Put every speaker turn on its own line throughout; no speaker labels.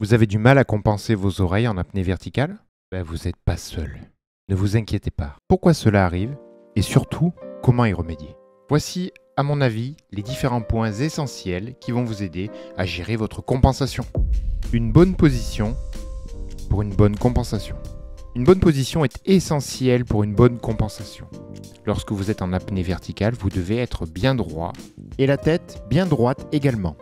Vous avez du mal à compenser vos oreilles en apnée verticale? Vous n'êtes pas seul. Ne vous inquiétez pas. Pourquoi cela arrive? Et surtout, comment y remédier? Voici, à mon avis, les différents points essentiels qui vont vous aider à gérer votre compensation. Une bonne position pour une bonne compensation. Une bonne position est essentielle pour une bonne compensation. Lorsque vous êtes en apnée verticale, vous devez être bien droit et la tête bien droite également.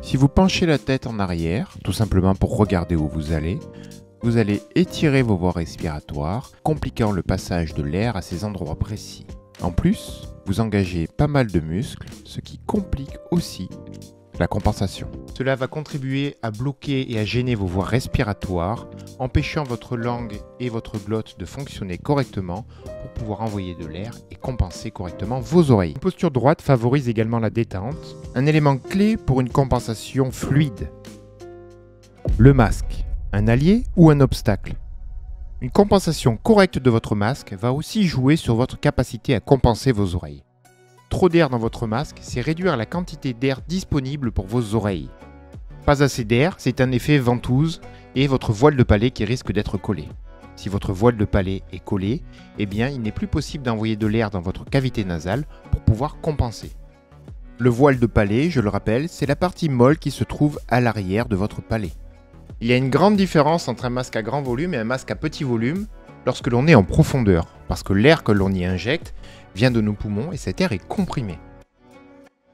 Si vous penchez la tête en arrière, tout simplement pour regarder où vous allez étirer vos voies respiratoires, compliquant le passage de l'air à ces endroits précis. En plus, vous engagez pas mal de muscles, ce qui complique aussi la compensation. Cela va contribuer à bloquer et à gêner vos voies respiratoires, empêchant votre langue et votre glotte de fonctionner correctement pour pouvoir envoyer de l'air et compenser correctement vos oreilles. Une posture droite favorise également la détente, un élément clé pour une compensation fluide. Le masque, un allié ou un obstacle? Une compensation correcte de votre masque va aussi jouer sur votre capacité à compenser vos oreilles. Trop d'air dans votre masque, c'est réduire la quantité d'air disponible pour vos oreilles. Pas assez d'air, c'est un effet ventouse et votre voile de palais qui risque d'être collé. Si votre voile de palais est collé, il n'est plus possible d'envoyer de l'air dans votre cavité nasale pour pouvoir compenser. Le voile de palais, je le rappelle, c'est la partie molle qui se trouve à l'arrière de votre palais. Il y a une grande différence entre un masque à grand volume et un masque à petit volume lorsque l'on est en profondeur, parce que l'air que l'on y injecte vient de nos poumons et cet air est comprimé.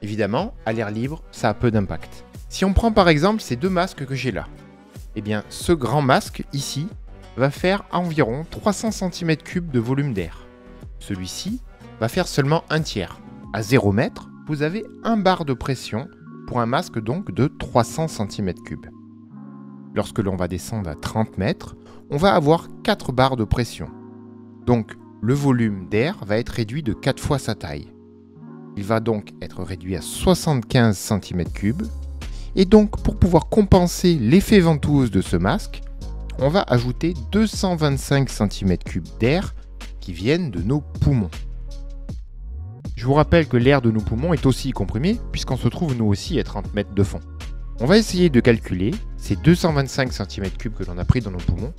Évidemment, à l'air libre, ça a peu d'impact. Si on prend par exemple ces deux masques que j'ai là, ce grand masque ici va faire environ 300 cm3 de volume d'air. Celui-ci va faire seulement un tiers. À 0 mètre, vous avez 1 bar de pression pour un masque donc de 300 cm3. Lorsque l'on va descendre à 30 mètres, on va avoir 4 barres de pression. Donc, le volume d'air va être réduit de 4 fois sa taille. Il va donc être réduit à 75 cm3. Et donc, pour pouvoir compenser l'effet ventouse de ce masque, on va ajouter 225 cm3 d'air qui viennent de nos poumons. Je vous rappelle que l'air de nos poumons est aussi comprimé puisqu'on se trouve nous aussi à 30 mètres de fond. On va essayer de calculer ces 225 cm3 que l'on a pris dans nos poumons.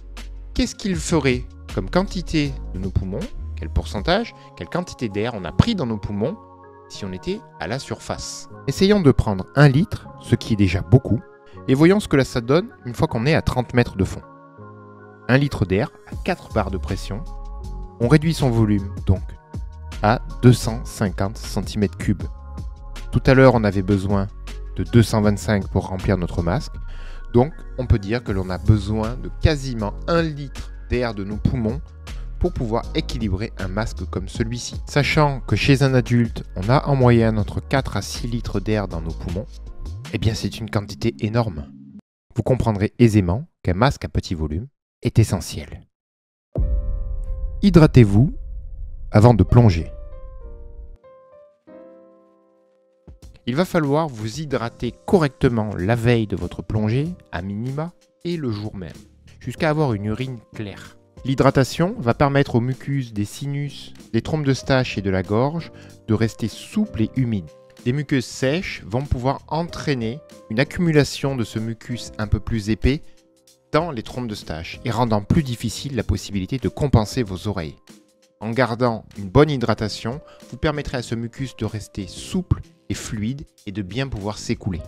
Qu'est-ce qu'il ferait comme quantité de nos poumons, quel pourcentage, quelle quantité d'air on a pris dans nos poumons si on était à la surface? Essayons de prendre 1 litre, ce qui est déjà beaucoup, et voyons ce que ça donne une fois qu'on est à 30 mètres de fond. 1 litre d'air à 4 barres de pression, on réduit son volume donc à 250 cm3. Tout à l'heure, on avait besoin de 225 pour remplir notre masque, donc on peut dire que l'on a besoin de quasiment 1 litre d'air de nos poumons pour pouvoir équilibrer un masque comme celui-ci. Sachant que chez un adulte, on a en moyenne entre 4 à 6 litres d'air dans nos poumons, c'est une quantité énorme. Vous comprendrez aisément qu'un masque à petit volume est essentiel. Hydratez-vous avant de plonger. Il va falloir vous hydrater correctement la veille de votre plongée, à minima, et le jour même, jusqu'à avoir une urine claire. L'hydratation va permettre au mucus des sinus, des trompes d'Eustache et de la gorge de rester souples et humides. Les muqueuses sèches vont pouvoir entraîner une accumulation de ce mucus un peu plus épais dans les trompes d'Eustache et rendant plus difficile la possibilité de compenser vos oreilles. En gardant une bonne hydratation, vous permettrez à ce mucus de rester souple et fluide et de bien pouvoir s'écouler.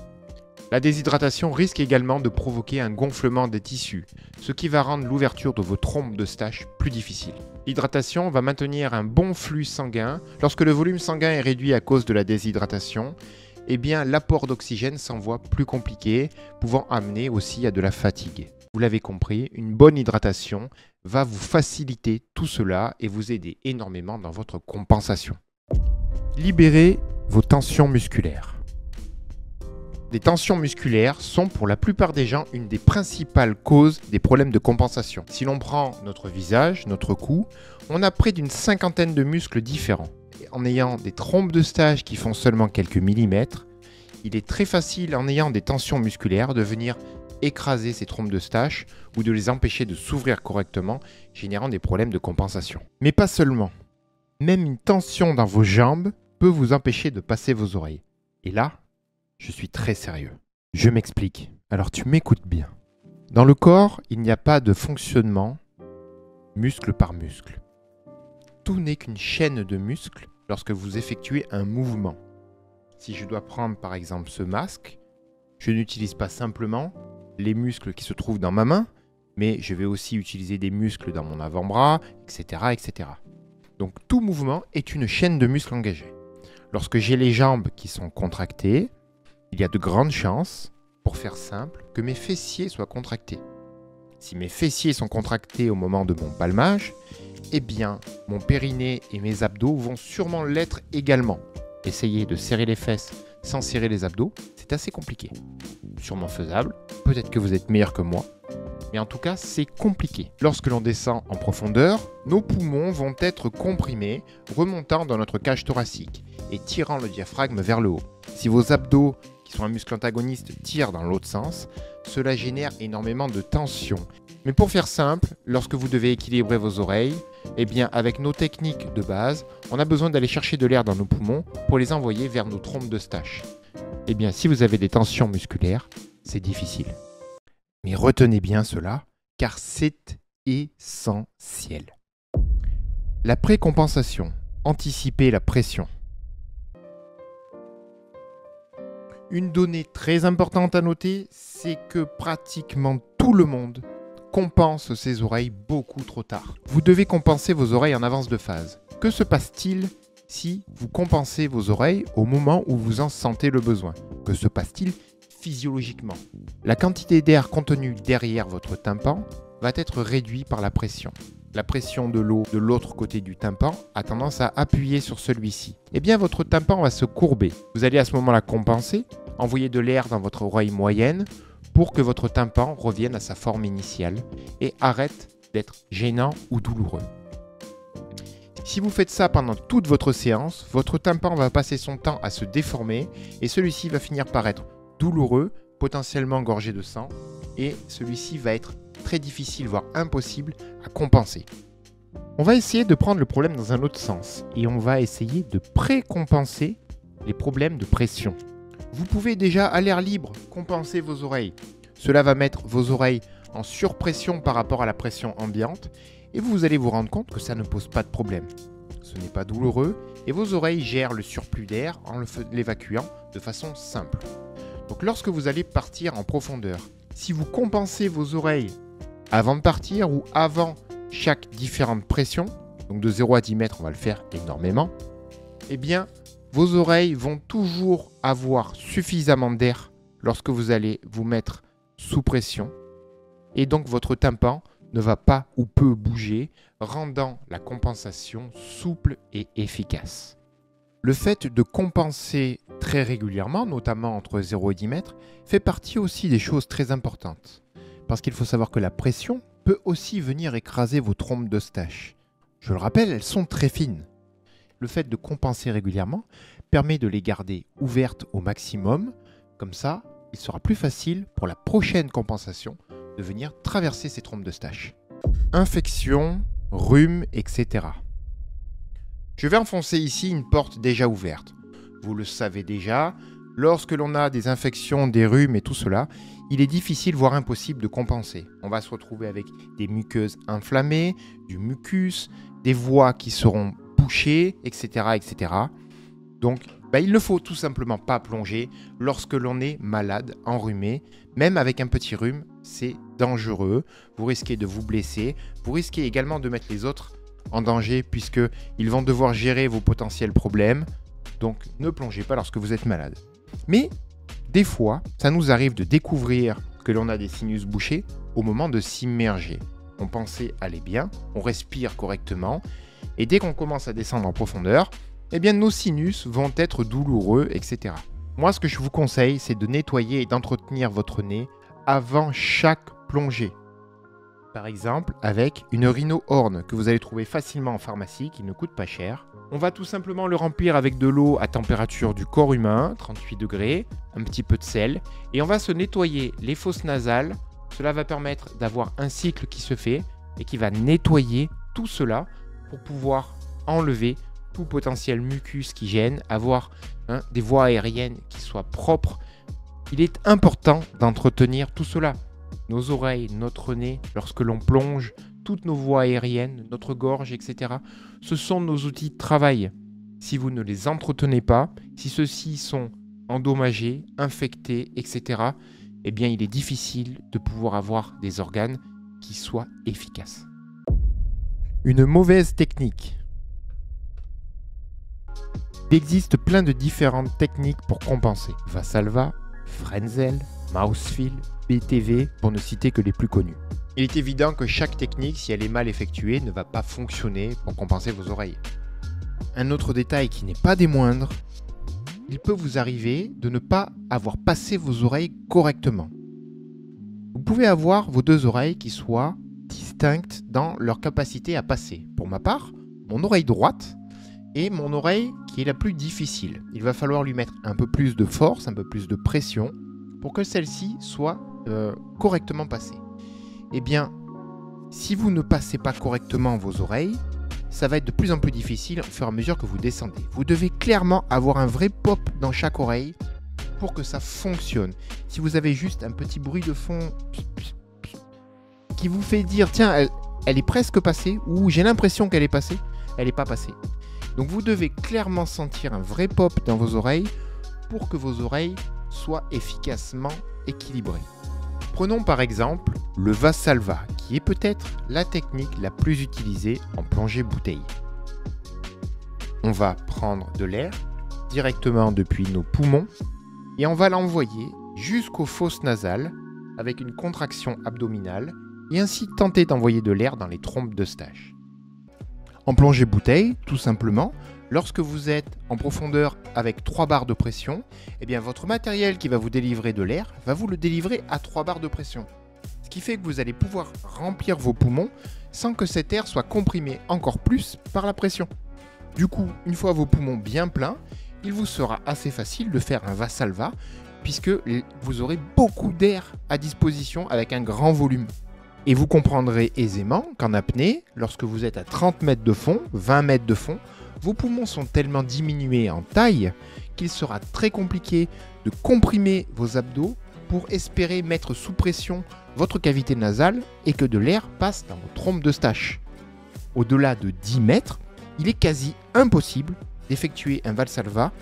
La déshydratation risque également de provoquer un gonflement des tissus, ce qui va rendre l'ouverture de vos trompes d'Eustache plus difficile. L'hydratation va maintenir un bon flux sanguin. Lorsque le volume sanguin est réduit à cause de la déshydratation, l'apport d'oxygène s'envoie plus compliqué, pouvant amener aussi à de la fatigue. Vous l'avez compris, une bonne hydratation va vous faciliter tout cela et vous aider énormément dans votre compensation. Libérez vos tensions musculaires. Les tensions musculaires sont pour la plupart des gens une des principales causes des problèmes de compensation. Si l'on prend notre visage, notre cou, on a près d'une cinquantaine de muscles différents. En ayant des trompes d'Eustache qui font seulement quelques millimètres, il est très facile en ayant des tensions musculaires de venir écraser ces trompes d'Eustache ou de les empêcher de s'ouvrir correctement, générant des problèmes de compensation. Mais pas seulement. Même une tension dans vos jambes peut vous empêcher de passer vos oreilles. Et là, je suis très sérieux. Je m'explique, alors tu m'écoutes bien. Dans le corps, il n'y a pas de fonctionnement muscle par muscle. Tout n'est qu'une chaîne de muscles lorsque vous effectuez un mouvement. Si je dois prendre par exemple ce masque, je n'utilise pas simplement les muscles qui se trouvent dans ma main, mais je vais aussi utiliser des muscles dans mon avant-bras, etc., etc. Donc tout mouvement est une chaîne de muscles engagés. Lorsque j'ai les jambes qui sont contractées, il y a de grandes chances, pour faire simple, que mes fessiers soient contractés. Si mes fessiers sont contractés au moment de mon palmage, eh bien mon périnée et mes abdos vont sûrement l'être également. Essayer de serrer les fesses sans serrer les abdos, c'est assez compliqué. Sûrement faisable, peut-être que vous êtes meilleur que moi, mais en tout cas c'est compliqué. Lorsque l'on descend en profondeur, nos poumons vont être comprimés, remontant dans notre cage thoracique et tirant le diaphragme vers le haut. Si vos abdos, qui sont un muscle antagoniste, tirent dans l'autre sens, cela génère énormément de tension. Mais pour faire simple, lorsque vous devez équilibrer vos oreilles, eh bien avec nos techniques de base, on a besoin d'aller chercher de l'air dans nos poumons pour les envoyer vers nos trompes d'Eustache. Eh bien si vous avez des tensions musculaires, c'est difficile. Mais retenez bien cela, car c'est essentiel. La précompensation, anticiper la pression. Une donnée très importante à noter, c'est que pratiquement tout le monde compense ses oreilles beaucoup trop tard. Vous devez compenser vos oreilles en avance de phase. Que se passe-t-il si vous compensez vos oreilles au moment où vous en sentez le besoin? Que se passe-t-il physiologiquement? La quantité d'air contenue derrière votre tympan va être réduite par la pression. La pression de l'eau de l'autre côté du tympan a tendance à appuyer sur celui-ci. Eh bien, votre tympan va se courber. Vous allez à ce moment-là compenser, envoyer de l'air dans votre oreille moyenne pour que votre tympan revienne à sa forme initiale et arrête d'être gênant ou douloureux. Si vous faites ça pendant toute votre séance, votre tympan va passer son temps à se déformer et celui-ci va finir par être douloureux, potentiellement gorgé de sang, et celui-ci va être très difficile, voire impossible à compenser. On va essayer de prendre le problème dans un autre sens et on va essayer de précompenser les problèmes de pression. Vous pouvez déjà à l'air libre compenser vos oreilles. Cela va mettre vos oreilles en surpression par rapport à la pression ambiante et vous allez vous rendre compte que ça ne pose pas de problème. Ce n'est pas douloureux et vos oreilles gèrent le surplus d'air en l'évacuant de façon simple. Donc lorsque vous allez partir en profondeur, si vous compensez vos oreilles avant de partir ou avant chaque différente pression, donc de 0 à 10 mètres, on va le faire énormément, eh bien, vos oreilles vont toujours avoir suffisamment d'air lorsque vous allez vous mettre sous pression. Et donc, votre tympan ne va pas ou peu bouger, rendant la compensation souple et efficace. Le fait de compenser très régulièrement, notamment entre 0 et 10 mètres, fait partie aussi des choses très importantes. Parce qu'il faut savoir que la pression peut aussi venir écraser vos trompes d'Eustache. Je le rappelle, elles sont très fines. Le fait de compenser régulièrement permet de les garder ouvertes au maximum. Comme ça, il sera plus facile pour la prochaine compensation de venir traverser ces trompes d'Eustache. Infection, rhume, etc. Je vais enfoncer ici une porte déjà ouverte. Vous le savez déjà, lorsque l'on a des infections, des rhumes et tout cela, il est difficile, voire impossible de compenser. On va se retrouver avec des muqueuses inflammées, du mucus, des voies qui seront bouchées, etc. etc. Donc, il ne faut tout simplement pas plonger lorsque l'on est malade, enrhumé. Même avec un petit rhume, c'est dangereux. Vous risquez de vous blesser. Vous risquez également de mettre les autres en danger puisqu'ils vont devoir gérer vos potentiels problèmes. Donc, ne plongez pas lorsque vous êtes malade. Mais des fois, ça nous arrive de découvrir que l'on a des sinus bouchés au moment de s'immerger. On pensait aller bien, on respire correctement, et dès qu'on commence à descendre en profondeur, eh bien nos sinus vont être douloureux, etc. Moi, ce que je vous conseille, c'est de nettoyer et d'entretenir votre nez avant chaque plongée. Par exemple, avec une rhino-horn que vous allez trouver facilement en pharmacie, qui ne coûte pas cher. On va tout simplement le remplir avec de l'eau à température du corps humain, 38 degrés, un petit peu de sel, et on va se nettoyer les fosses nasales. Cela va permettre d'avoir un cycle qui se fait et qui va nettoyer tout cela pour pouvoir enlever tout potentiel mucus qui gêne, avoir des voies aériennes qui soient propres. Il est important d'entretenir tout cela. nos oreilles, notre nez, lorsque l'on plonge, toutes nos voies aériennes, notre gorge, etc. Ce sont nos outils de travail. Si vous ne les entretenez pas, si ceux-ci sont endommagés, infectés, etc., eh bien il est difficile de pouvoir avoir des organes qui soient efficaces. Une mauvaise technique. Il existe plein de différentes techniques pour compenser. Valsalva, Frenzel, Mausfil, BTV, pour ne citer que les plus connus. Il est évident que chaque technique, si elle est mal effectuée, ne va pas fonctionner pour compenser vos oreilles. Un autre détail qui n'est pas des moindres, il peut vous arriver de ne pas avoir passé vos oreilles correctement. Vous pouvez avoir vos deux oreilles qui soient distinctes dans leur capacité à passer. Pour ma part, mon oreille droite est mon oreille qui est la plus difficile. Il va falloir lui mettre un peu plus de force, un peu plus de pression pour que celle-ci soit correctement passée. Eh bien, si vous ne passez pas correctement vos oreilles, ça va être de plus en plus difficile au fur et à mesure que vous descendez. Vous devez clairement avoir un vrai pop dans chaque oreille pour que ça fonctionne. Si vous avez juste un petit bruit de fond qui vous fait dire « Tiens, elle est presque passée » ou « J'ai l'impression qu'elle est passée », elle n'est pas passée. Donc vous devez clairement sentir un vrai pop dans vos oreilles pour que vos oreilles soient efficacement équilibrées. Prenons par exemple le Valsalva, qui est peut-être la technique la plus utilisée en plongée bouteille. On va prendre de l'air directement depuis nos poumons et on va l'envoyer jusqu'aux fosses nasales avec une contraction abdominale et ainsi tenter d'envoyer de l'air dans les trompes d'Eustache. En plongée bouteille, tout simplement, lorsque vous êtes en profondeur avec 3 bars de pression, eh bien votre matériel qui va vous délivrer de l'air va vous le délivrer à 3 bars de pression. Ce qui fait que vous allez pouvoir remplir vos poumons sans que cet air soit comprimé encore plus par la pression. Du coup, une fois vos poumons bien pleins, il vous sera assez facile de faire un Valsalva puisque vous aurez beaucoup d'air à disposition avec un grand volume. Et vous comprendrez aisément qu'en apnée, lorsque vous êtes à 30 mètres de fond, 20 mètres de fond, vos poumons sont tellement diminués en taille qu'il sera très compliqué de comprimer vos abdos pour espérer mettre sous pression votre cavité nasale et que de l'air passe dans vos trompes d'Eustache. Au-delà de 10 mètres, il est quasi impossible d'effectuer un Valsalva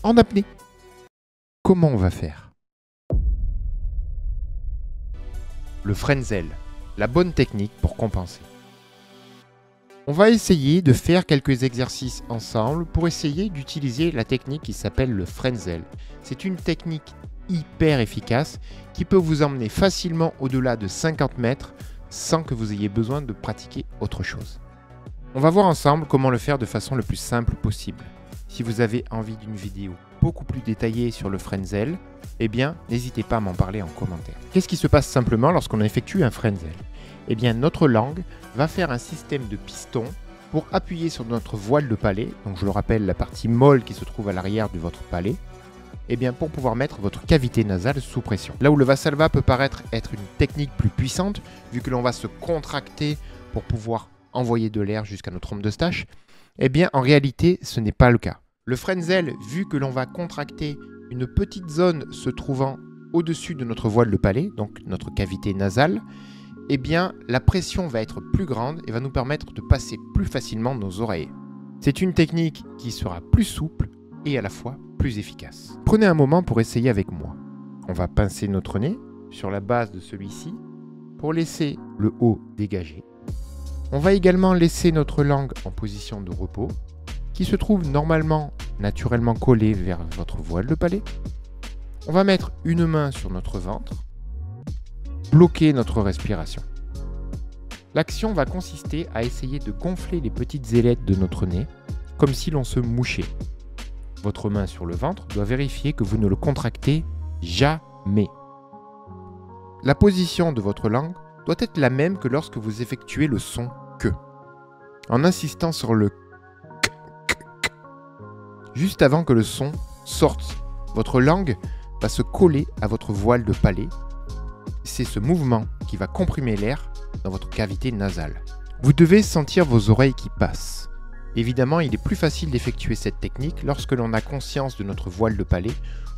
en apnée. Comment on va faire? Le Frenzel, la bonne technique pour compenser. On va essayer de faire quelques exercices ensemble pour essayer d'utiliser la technique qui s'appelle le Frenzel. C'est une technique hyper efficace qui peut vous emmener facilement au-delà de 50 mètres sans que vous ayez besoin de pratiquer autre chose. On va voir ensemble comment le faire de façon le plus simple possible. Si vous avez envie d'une vidéo beaucoup plus détaillée sur le Frenzel, eh bien n'hésitez pas à m'en parler en commentaire. Qu'est-ce qui se passe simplement lorsqu'on effectue un Frenzel? Eh bien notre langue va faire un système de pistons pour appuyer sur notre voile de palais, donc je le rappelle la partie molle qui se trouve à l'arrière de votre palais, eh bien pour pouvoir mettre votre cavité nasale sous pression. Là où le Valsalva peut paraître être une technique plus puissante, vu que l'on va se contracter pour pouvoir envoyer de l'air jusqu'à nos trompes d'Eustache, eh bien en réalité ce n'est pas le cas. Le Frenzel, vu que l'on va contracter une petite zone se trouvant au-dessus de notre voile de palais, donc notre cavité nasale, eh bien la pression va être plus grande et va nous permettre de passer plus facilement nos oreilles. C'est une technique qui sera plus souple et à la fois plus efficace. Prenez un moment pour essayer avec moi. On va pincer notre nez sur la base de celui-ci pour laisser le haut dégagé. On va également laisser notre langue en position de repos qui se trouve normalement naturellement collée vers votre voile de palais. On va mettre une main sur notre ventre, bloquer notre respiration. L'action va consister à essayer de gonfler les petites ailettes de notre nez comme si l'on se mouchait. Votre main sur le ventre doit vérifier que vous ne le contractez jamais. La position de votre langue doit être la même que lorsque vous effectuez le son « que ». En insistant sur le « k », juste avant que le son sorte, votre langue va se coller à votre voile de palais. C'est ce mouvement qui va comprimer l'air dans votre cavité nasale. Vous devez sentir vos oreilles qui passent. Évidemment, il est plus facile d'effectuer cette technique lorsque l'on a conscience de notre voile de palais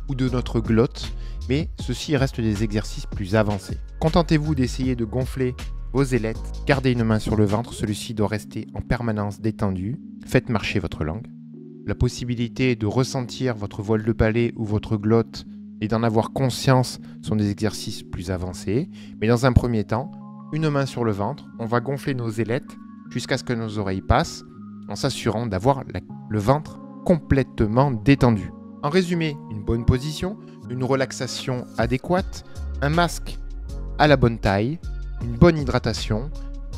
ou de notre glotte, mais ceci reste des exercices plus avancés. Contentez-vous d'essayer de gonfler vos ailettes, gardez une main sur le ventre, celui-ci doit rester en permanence détendu, faites marcher votre langue. La possibilité de ressentir votre voile de palais ou votre glotte et d'en avoir conscience sont des exercices plus avancés, mais dans un premier temps, une main sur le ventre, on va gonfler nos ailettes jusqu'à ce que nos oreilles passent, en s'assurant d'avoir le ventre complètement détendu. En résumé, une bonne position, une relaxation adéquate, un masque à la bonne taille, une bonne hydratation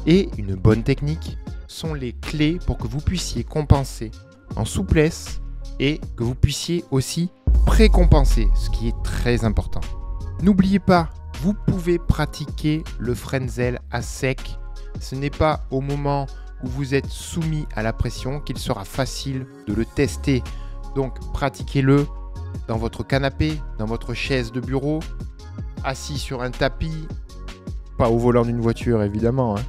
et une bonne technique sont les clés pour que vous puissiez compenser en souplesse et que vous puissiez aussi précompenser, ce qui est très important. N'oubliez pas, vous pouvez pratiquer le Frenzel à sec. Ce n'est pas au moment où vous êtes soumis à la pression qu'il sera facile de le tester. Donc pratiquez-le dans votre canapé, dans votre chaise de bureau, assis sur un tapis, pas au volant d'une voiture évidemment, hein,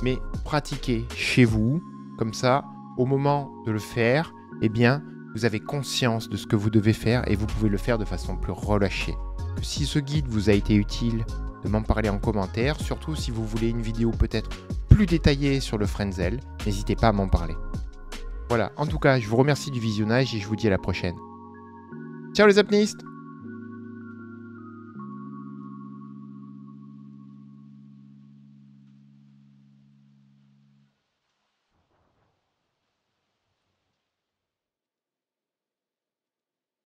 mais pratiquez chez vous, comme ça, au moment de le faire, eh bien, vous avez conscience de ce que vous devez faire et vous pouvez le faire de façon plus relâchée. Si ce guide vous a été utile, de m'en parler en commentaire, surtout si vous voulez une vidéo peut-être plus détaillée sur le Frenzel, n'hésitez pas à m'en parler. Voilà, en tout cas, je vous remercie du visionnage et je vous dis à la prochaine. Ciao les apnéistes!